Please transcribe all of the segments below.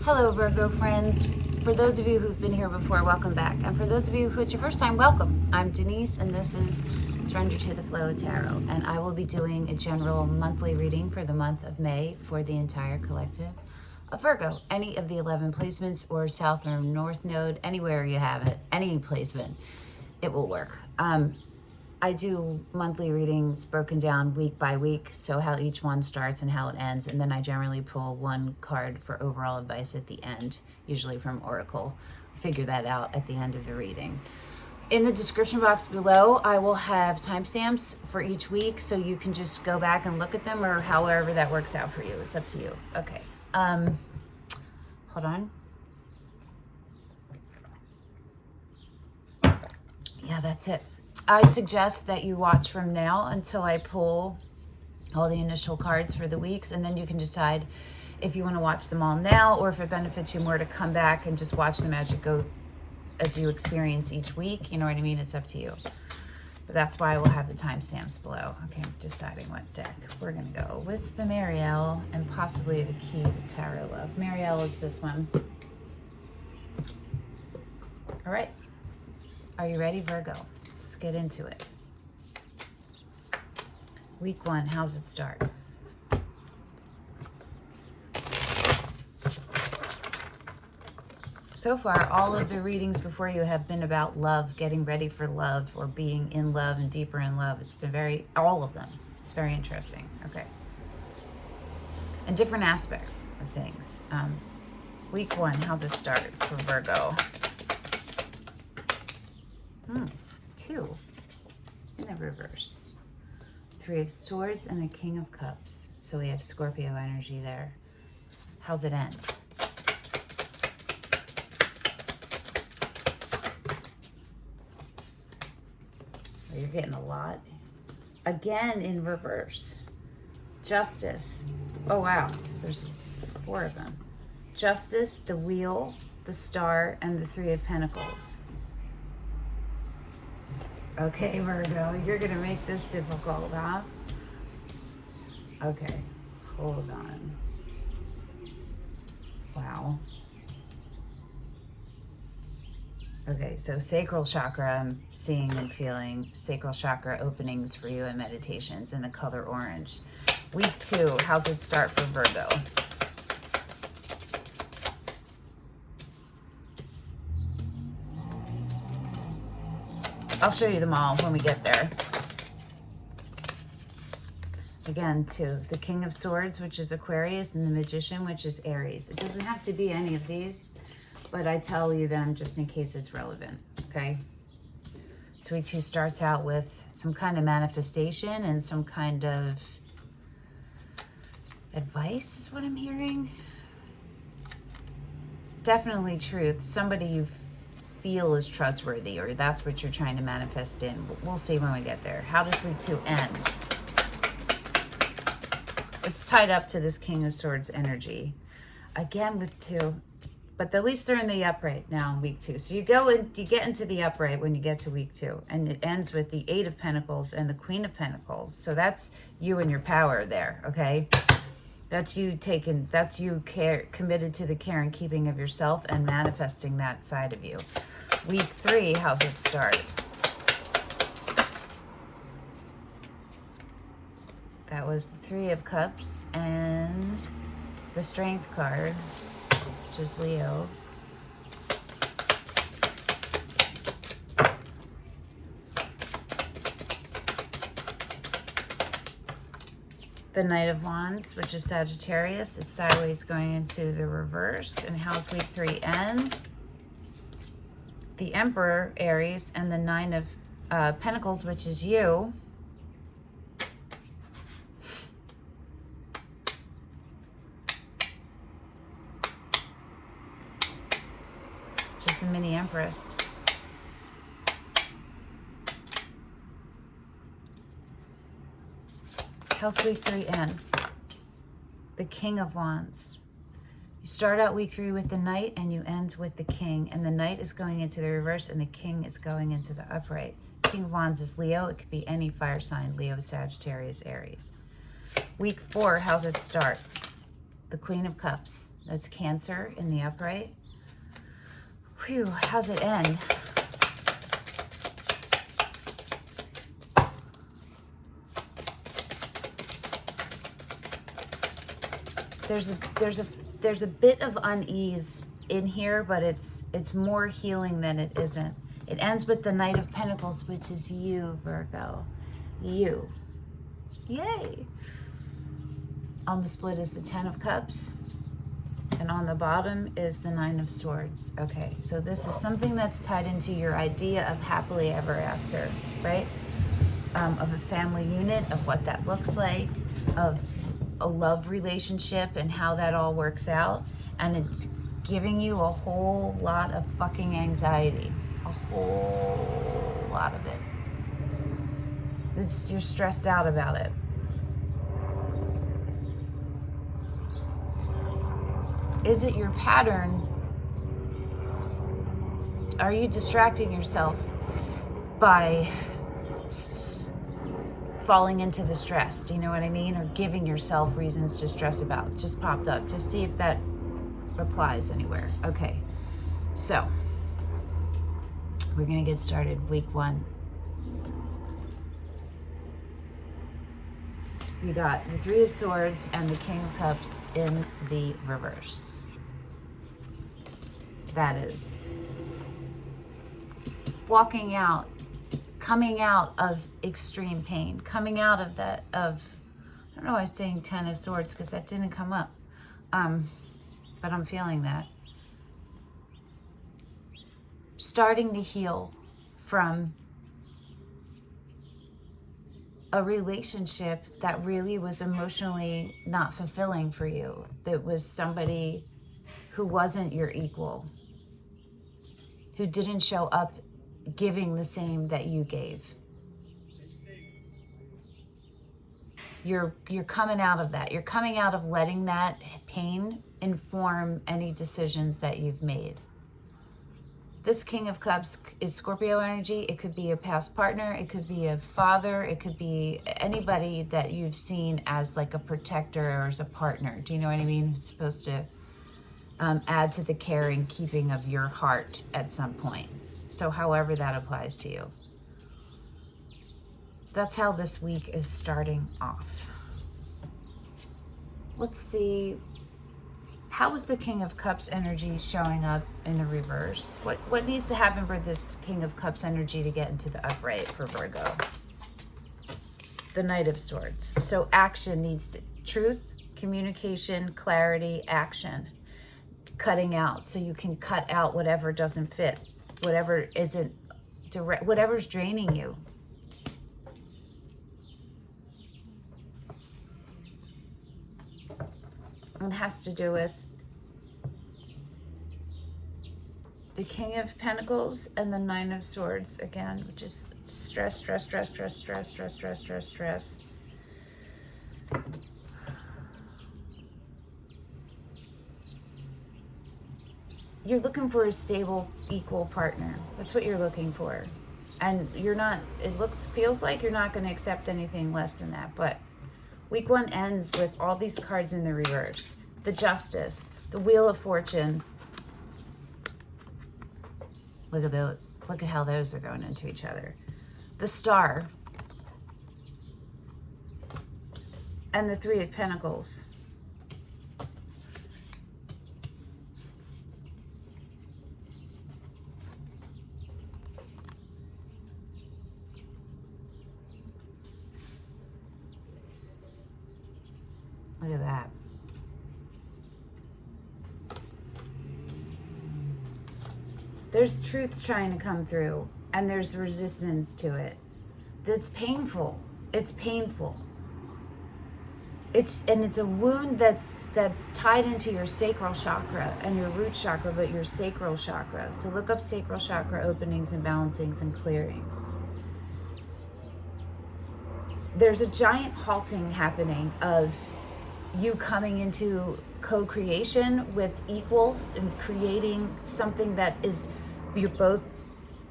Hello, Virgo friends. For those of you who've been here before, welcome back. And for those of you who it's your first time, welcome. I'm Denise, and this is Surrender to the Flow Tarot. And I will be doing a general monthly reading for the month of May for the entire collective of Virgo. Any of the 11 placements or south or north node, anywhere you have it, any placement, it will work. I do monthly readings broken down week by week, so how each one starts and how it ends, and then I generally pull one card for overall advice at the end, usually from Oracle. Figure that out at the end of the reading. In the description box below, I will have timestamps for each week, so you can just go back and look at them, or however that works out for you. It's up to you. Okay. Hold on. Yeah, that's it. I suggest that you watch from now until I pull all the initial cards for the weeks, and then you can decide if you want to watch them all now or if it benefits you more to come back and just watch them as you go, as you experience each week. You know what I mean? It's up to you. But that's why I will have the timestamps below. Okay, I'm deciding what deck we're going to go with. The Marielle and possibly the Key to Tarot Love. Marielle is this one. All right. Are you ready, Virgo? Let's get into it. Week 1, how's it start? So far, all of the readings before you have been about love, getting ready for love, or being in love and deeper in love. It's been all of them. It's very interesting. Okay. And different aspects of things. Week 1, how's it start for Virgo? 2 in the reverse. 3 of Swords and the King of Cups. So we have Scorpio energy there. How's it end? Oh, you're getting a lot. Again in reverse. Justice. Oh, wow. There's 4 of them. Justice, the Wheel, the Star, and the 3 of Pentacles. Okay, Virgo, you're going to make this difficult, huh? Okay, hold on. Wow. Okay, so sacral chakra, I'm seeing and feeling sacral chakra openings for you in meditations in the color orange. Week 2, how's it start for Virgo? I'll show you them all when we get there. Again, 2, the King of Swords, which is Aquarius, and the Magician, which is Aries. It doesn't have to be any of these, but I tell you them just in case it's relevant, okay? So week 2 starts out with some kind of manifestation and some kind of advice is what I'm hearing. Definitely truth. Somebody you feel is trustworthy, or that's what you're trying to manifest in. We'll see when we get there. How does week 2 end? It's tied up to this King of Swords energy. Again with 2, but at least they're in the upright now in week 2. So you get into the upright when you get to week 2, and it ends with the 8 of Pentacles and the Queen of Pentacles. So that's you and your power there, okay? That's you committed to the care and keeping of yourself and manifesting that side of you. Week 3, how's it start? That was the 3 of Cups and the Strength card, which is Leo. The Knight of Wands, which is Sagittarius, is sideways going into the reverse. And how's week 3 end? The Emperor, Aries, and the 9 of Pentacles, which is you. Just the mini Empress. How's week 3 end? The King of Wands. You start out week 3 with the Knight and you end with the King. And the Knight is going into the reverse and the King is going into the upright. King of Wands is Leo. It could be any fire sign. Leo, Sagittarius, Aries. Week 4, how's it start? The Queen of Cups, That's Cancer in the upright. Whew, how's it end? There's a bit of unease in here, but it's more healing than it isn't. It ends with the Knight of Pentacles, which is you, Virgo. You. Yay. On the split is the Ten of Cups. And on the bottom is the Nine of Swords. Okay, so this is something that's tied into your idea of happily ever after, right? Of a family unit, of what that looks like, of a love relationship and how that all works out. And it's giving you a whole lot of fucking anxiety. A whole lot of it. You're stressed out about it. Is it your pattern? Are you distracting yourself by falling into the stress? Do you know what I mean? Or giving yourself reasons to stress about? Just popped up. Just see if that applies anywhere. Okay, so we're gonna get started. Week 1. You got the Three of Swords and the King of Cups in the reverse. That is walking out, coming out of extreme pain, coming out of that, I don't know why I was saying Ten of Swords because that didn't come up, but I'm feeling that. Starting to heal from a relationship that really was emotionally not fulfilling for you. That was somebody who wasn't your equal, who didn't show up giving the same that you gave. You're coming out of that. You're coming out of letting that pain inform any decisions that you've made. This King of Cups is Scorpio energy. It could be a past partner. It could be a father. It could be anybody that you've seen as like a protector or as a partner. Do you know what I mean? Who's supposed to add to the care and keeping of your heart at some point. So however that applies to you. That's how this week is starting off. Let's see. How is the King of Cups energy showing up in the reverse? What needs to happen for this King of Cups energy to get into the upright for Virgo? The Knight of Swords. So action needs to, truth, communication, clarity, action. Cutting out, so you can cut out whatever doesn't fit, whatever isn't direct, whatever's draining you. It has to do with the King of Pentacles and the Nine of Swords again, which is stress, stress, stress, stress, stress, stress, stress, stress, stress. You're looking for a stable, equal partner. That's what you're looking for. And you're not, it feels like you're not going to accept anything less than that. But week 1 ends with all these cards in the reverse. The Justice, the Wheel of Fortune. Look at those. Look at how those are going into each other. The Star. And the Three of Pentacles. Look at that. There's truths trying to come through, and there's resistance to it. That's painful. It's painful. It's a wound that's tied into your sacral chakra and your root chakra, but your sacral chakra. So look up sacral chakra openings and balancings and clearings. There's a giant halting happening of you coming into co-creation with equals and creating something that is, you're both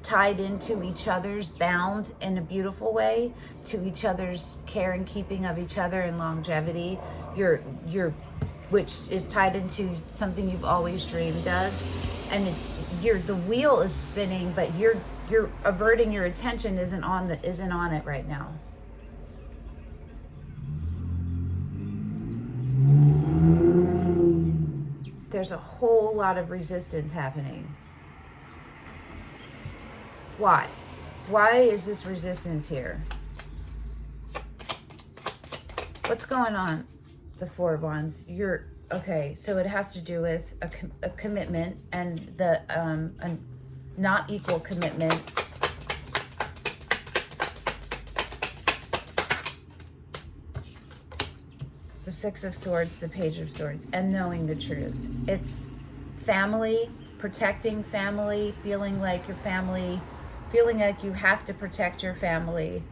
tied into each other's, bound in a beautiful way to each other's care and keeping of each other and longevity. You're which is tied into something you've always dreamed of. And the wheel is spinning, but you're averting your attention isn't on it right now. There's a whole lot of resistance happening. Why? Why is this resistance here? What's going on? The Four of Wands. Okay, so it has to do with a commitment and the a not equal commitment. The Six of Swords, the Page of Swords, and knowing the truth. It's family, protecting family, feeling like you have to protect your family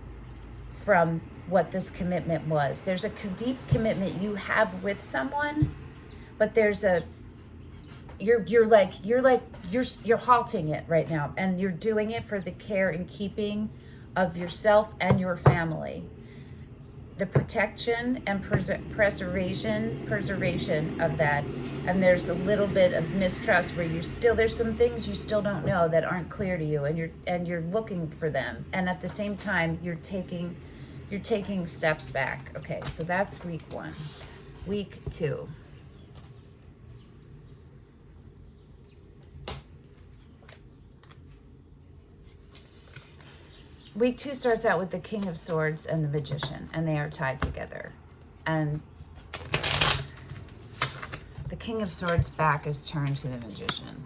from what this commitment was. There's a deep commitment you have with someone, but there's you're halting it right now, and you're doing it for the care and keeping of yourself and your family. The protection and preservation of that. And there's a little bit of mistrust where there's some things you still don't know that aren't clear to you, and you're looking for them, and at the same time you're taking steps back. Okay, so that's week 1. Week 2. Week 2 starts out with the King of Swords and the Magician, and they are tied together. And the King of Swords' back is turned to the Magician.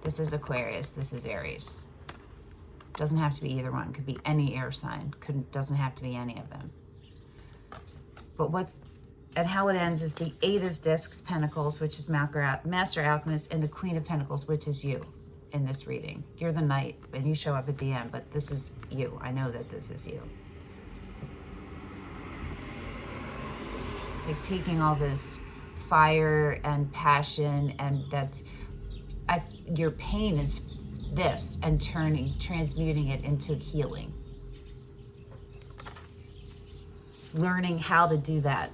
This is Aquarius. This is Aries. Doesn't have to be either one. Could be any air sign. Doesn't have to be any of them. But how it ends is the 8 of Discs, Pentacles, which is Master Alchemist, and the Queen of Pentacles, which is you. In this reading, you're the knight and you show up at the end, but this is you. I know that this is you. Like taking all this fire and passion, and your pain is this, and transmuting it into healing. Learning how to do that,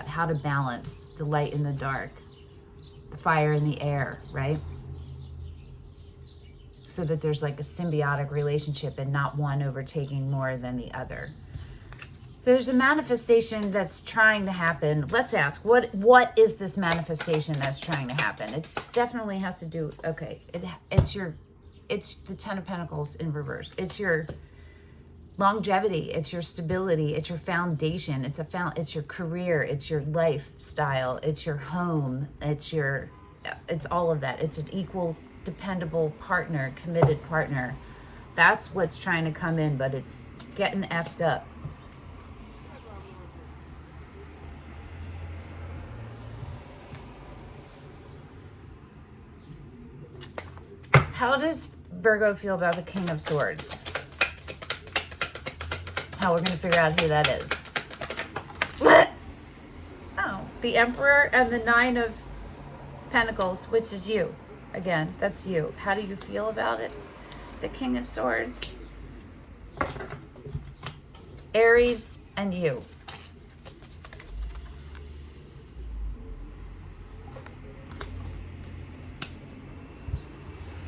how to balance the light and the dark, the fire and the air, right? So that there's like a symbiotic relationship and not one overtaking more than the other. There's a manifestation that's trying to happen. Let's ask, what is this manifestation that's trying to happen? It definitely has to do, okay, it's the 10 of Pentacles in reverse. It's your longevity, it's your stability, it's your foundation, it's your career, it's your lifestyle, it's your home, it's all of that. It's an equal, dependable partner, committed partner. That's what's trying to come in, but it's getting effed up. How does Virgo feel about the King of Swords? That's how we're going to figure out who that is. Oh, the Emperor and the 9 of Pentacles, which is you. Again, that's you. How do you feel about it? The King of Swords, Aries, and you.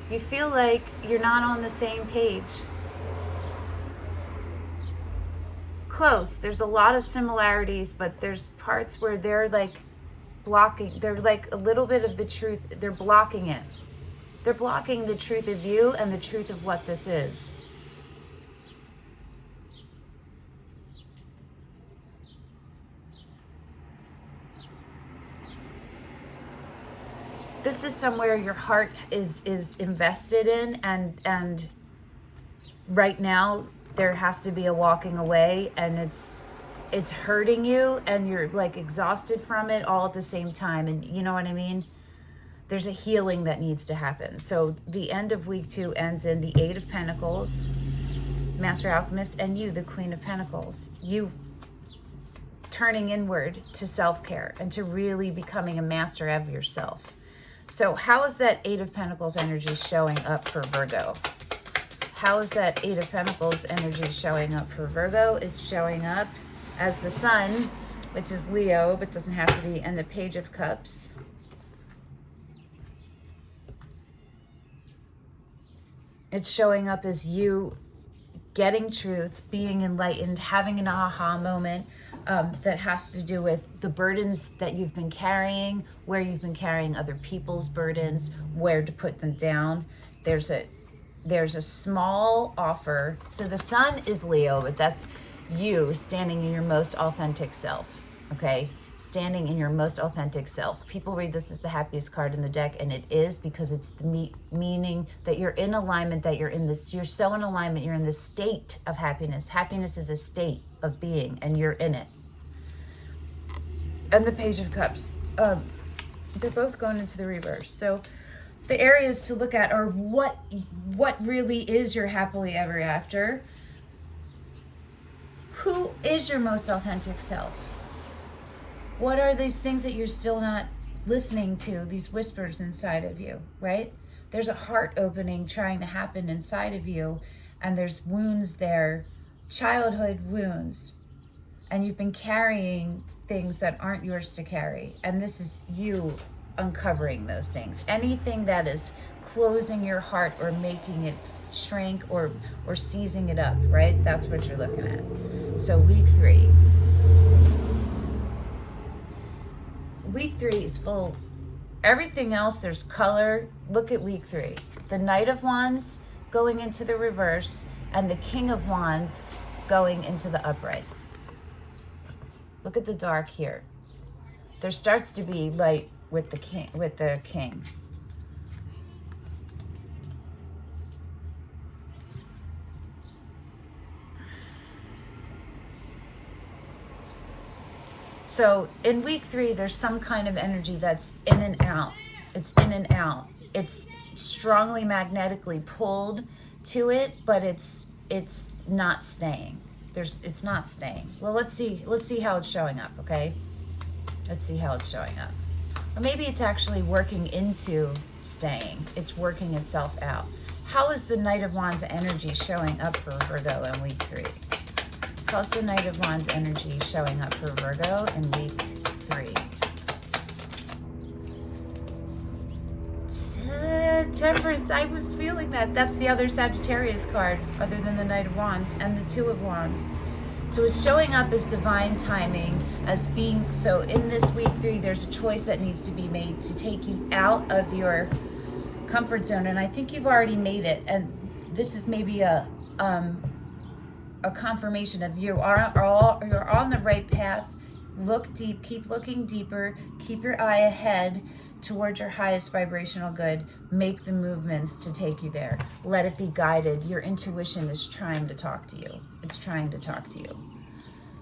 You feel like you're not on the same page. Close. There's a lot of similarities, but there's parts where they're like blocking. They're like a little bit of the truth. They're blocking it. They're blocking the truth of you and the truth of what this is. This is somewhere your heart is invested in, and right now there has to be a walking away, and it's hurting you, and you're like exhausted from it all at the same time, and you know what I mean? There's a healing that needs to happen. So the end of week 2 ends in the 8 of Pentacles, Master Alchemist, and you, the Queen of Pentacles. You turning inward to self-care and to really becoming a master of yourself. So how is that 8 of Pentacles energy showing up for Virgo? How is that 8 of Pentacles energy showing up for Virgo? It's showing up as the Sun which is Leo, but doesn't have to be, and the Page of Cups. It's showing up as you getting truth, being enlightened, having an aha moment that has to do with the burdens that you've been carrying, where you've been carrying other people's burdens, where to put them down. There's a small offer. So the sun is Leo, but that's you standing in your most authentic self, okay? Standing in your most authentic self. People read this as the happiest card in the deck, and it is, because it's the meaning that you're in alignment, that you're so in alignment, you're in this state of happiness. Happiness is a state of being, and you're in it. And the Page of Cups, they're both going into the reverse. So the areas to look at are what really is your happily ever after. Who is your most authentic self? What are these things that you're still not listening to, these whispers inside of you, right? There's a heart opening trying to happen inside of you, and there's wounds there, childhood wounds, and you've been carrying things that aren't yours to carry, and this is you uncovering those things. Anything that is closing your heart or making it shrink or seizing it up, right? That's what you're looking at. So week 3. Week 3 is full. Everything else, there's color. Look at week 3. The Knight of Wands going into the reverse, and the King of Wands going into the upright. Look at the dark here. There starts to be light with the king. So in week 3, there's some kind of energy that's in and out. It's in and out. It's strongly magnetically pulled to it, but it's not staying. It's not staying. Well, let's see how it's showing up, okay? Let's see how it's showing up. Or maybe it's actually working into staying. It's working itself out. How is the Knight of Wands energy showing up for Virgo in week 3? How's the Knight of Wands energy showing up for Virgo in week 3? Temperance. I was feeling that. That's the other Sagittarius card, other than the Knight of Wands, and the Two of Wands. So it's showing up as divine timing, as being, so in this week 3, there's a choice that needs to be made to take you out of your comfort zone, and I think you've already made it, and this is maybe a confirmation of you're on the right path. Look deep, keep looking deeper, keep your eye ahead towards your highest vibrational good. Make the movements to take you there. Let it be guided. Your intuition is trying to talk to you. It's trying to talk to you.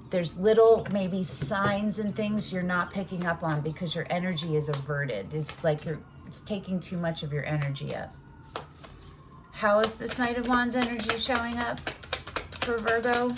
There's little maybe signs and things you're not picking up on because your energy is averted. It's like it's taking too much of your energy up. How is this Knight of Wands energy showing up for Virgo?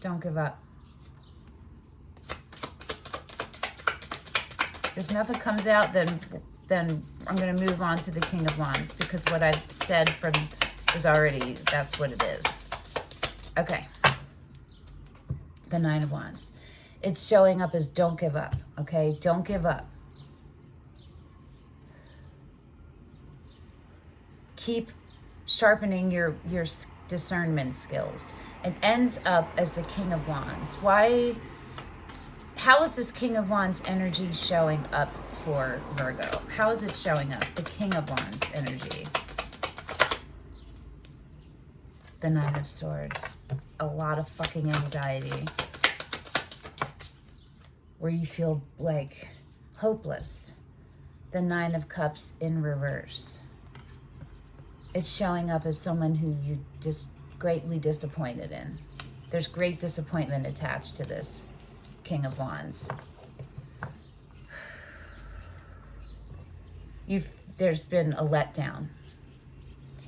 Don't give up. If nothing comes out, then I'm going to move on to the King of Wands, because what I've said is already, that's what it is. Okay. The Nine of Wands. It's showing up as don't give up, okay? Don't give up. Keep sharpening your discernment skills. It ends up as the King of Wands. Why? How is this King of Wands energy showing up for Virgo? How is it showing up? The King of Wands energy. The Nine of Swords. A lot of fucking anxiety. Where you feel like hopeless. The Nine of Cups in reverse. It's showing up as someone who you just greatly disappointed in. There's great disappointment attached to this King of Wands. There's been a letdown.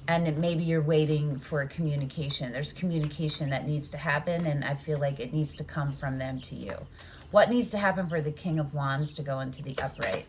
And maybe you're waiting for communication. There's communication that needs to happen, and I feel like it needs to come from them to you. What needs to happen for the King of Wands to go into the upright?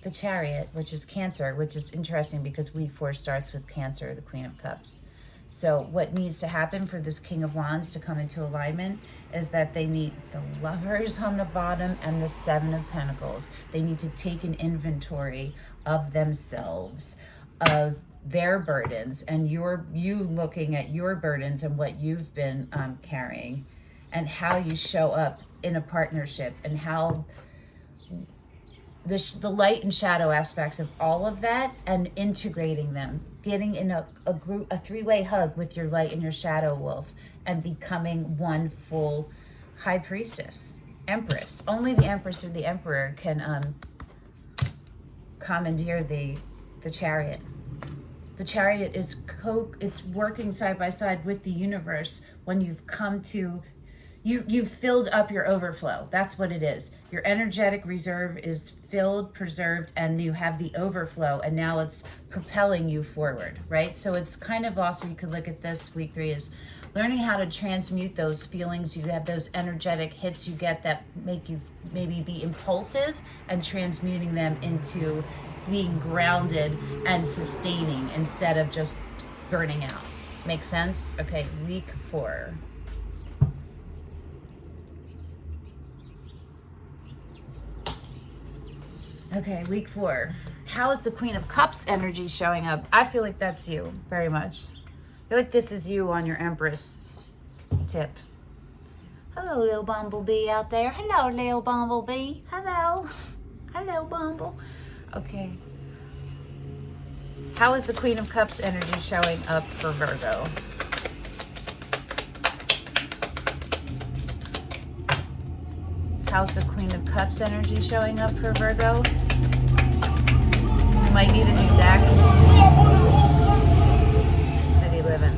The Chariot, which is Cancer, which is interesting because week 4 starts with Cancer, the Queen of Cups. So what needs to happen for this King of Wands to come into alignment is that they need the Lovers on the bottom and the Seven of Pentacles. They need to take an inventory of themselves, of their burdens, and you looking at your burdens and what you've been carrying, and how you show up in a partnership, and how the light and shadow aspects of all of that, and integrating them, getting in a group, a 3-way hug with your light and your shadow wolf, and becoming one full high priestess, empress. Only the empress or the emperor can commandeer the Chariot. The Chariot is it's working side by side with the universe when you've come to, you've filled up your overflow. That's what it is. Your energetic reserve is filled, preserved, and you have the overflow, and now it's propelling you forward, right? So it's kind of also, you could look at this, week 3 is learning how to transmute those feelings. You have those energetic hits you get that make you maybe be impulsive, and transmuting them into being grounded and sustaining instead of just burning out. Make sense? Okay, week 4. Okay, week 4. How is the Queen of Cups energy showing up? I feel like that's you very much. I feel like this is you on your Empress tip. Hello, little bumblebee out there. Hello, little bumblebee. Hello. Hello, Bumble. Okay. How is the Queen of Cups energy showing up for Virgo? How's the Queen of Cups energy showing up for Virgo? You might need a new deck. City living.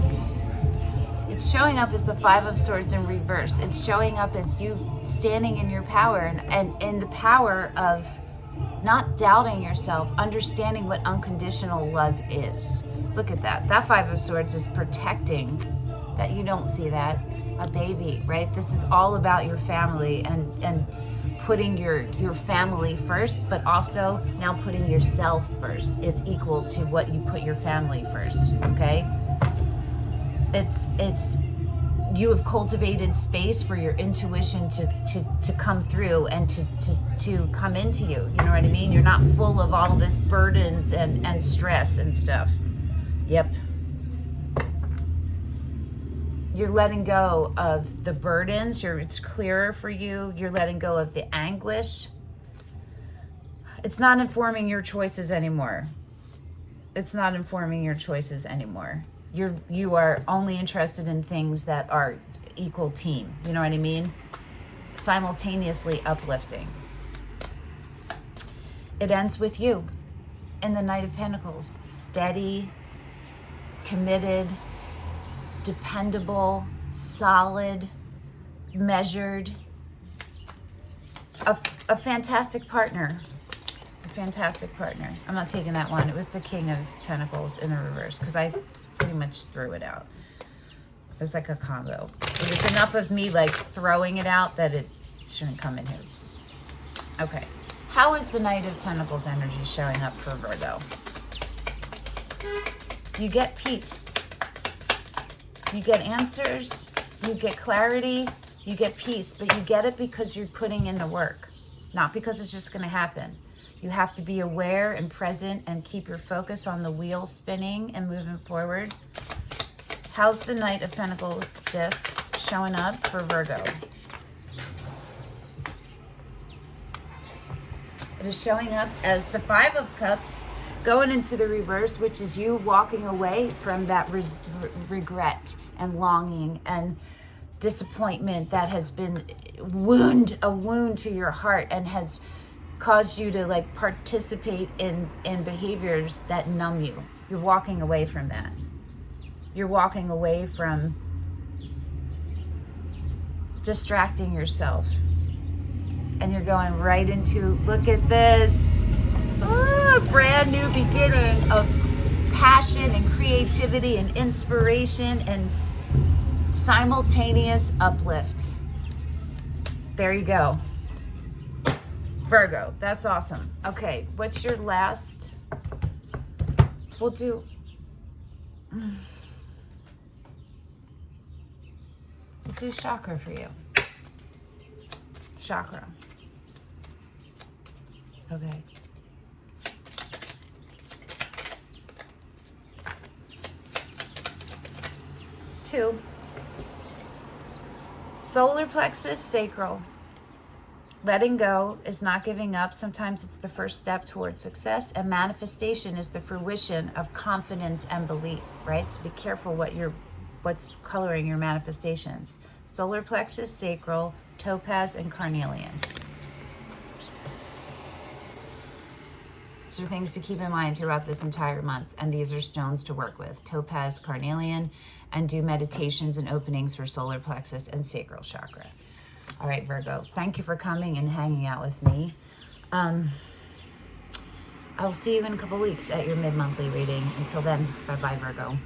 It's showing up as the 5 of Swords in reverse. It's showing up as you standing in your power, and in the power of not doubting yourself, understanding what unconditional love is. Look at that. That 5 of Swords is protecting that. You don't see that. A baby, right? This is all about your family, and putting your family first, but also now putting yourself first is equal to what you put your family first, okay? It's you have cultivated space for your intuition to come through and to come into you. You know what I mean? You're not full of all this burdens and stress and stuff. Yep. You're letting go of the burdens. It's clearer for you. You're letting go of the anguish. It's not informing your choices anymore. It's not informing your choices anymore. You are only interested in things that are equal team. You know what I mean? Simultaneously uplifting. It ends with you in the Knight of Pentacles. Steady, committed, dependable, solid, measured. A fantastic partner. A fantastic partner. I'm not taking that one. It was the King of Pentacles in the reverse because I pretty much threw it out. It was like a combo. It was enough of me like throwing it out that it shouldn't come in here. Okay. How is the Knight of Pentacles energy showing up for Virgo? You get peace. You get answers. You get clarity. You get peace. But you get it because you're putting in the work. Not because it's just going to happen. You have to be aware and present and keep your focus on the wheel spinning and moving forward. How's the Knight of Pentacles discs showing up for Virgo? It is showing up as the 5 of Cups going into the reverse, which is you walking away from that regret and longing and disappointment that has been a wound to your heart and has caused you to like participate in behaviors that numb you. You're walking away from that. You're walking away from distracting yourself. And you're going right into, look at this, brand new beginning of passion and creativity and inspiration and simultaneous uplift. There you go. Virgo, that's awesome. Okay, what's your last? We'll do chakra for you. Chakra. Okay. Two. Solar plexus, sacral. Letting go is not giving up. Sometimes it's the first step towards success, and manifestation is the fruition of confidence and belief, right? So be careful what's coloring your manifestations. Solar plexus, sacral, topaz, and carnelian. These are things to keep in mind throughout this entire month, and these are stones to work with. Topaz, carnelian, and do meditations and openings for solar plexus and sacral chakra. All right, Virgo, thank you for coming and hanging out with me. I will see you in a couple weeks at your mid-monthly reading. Until then, bye-bye, Virgo.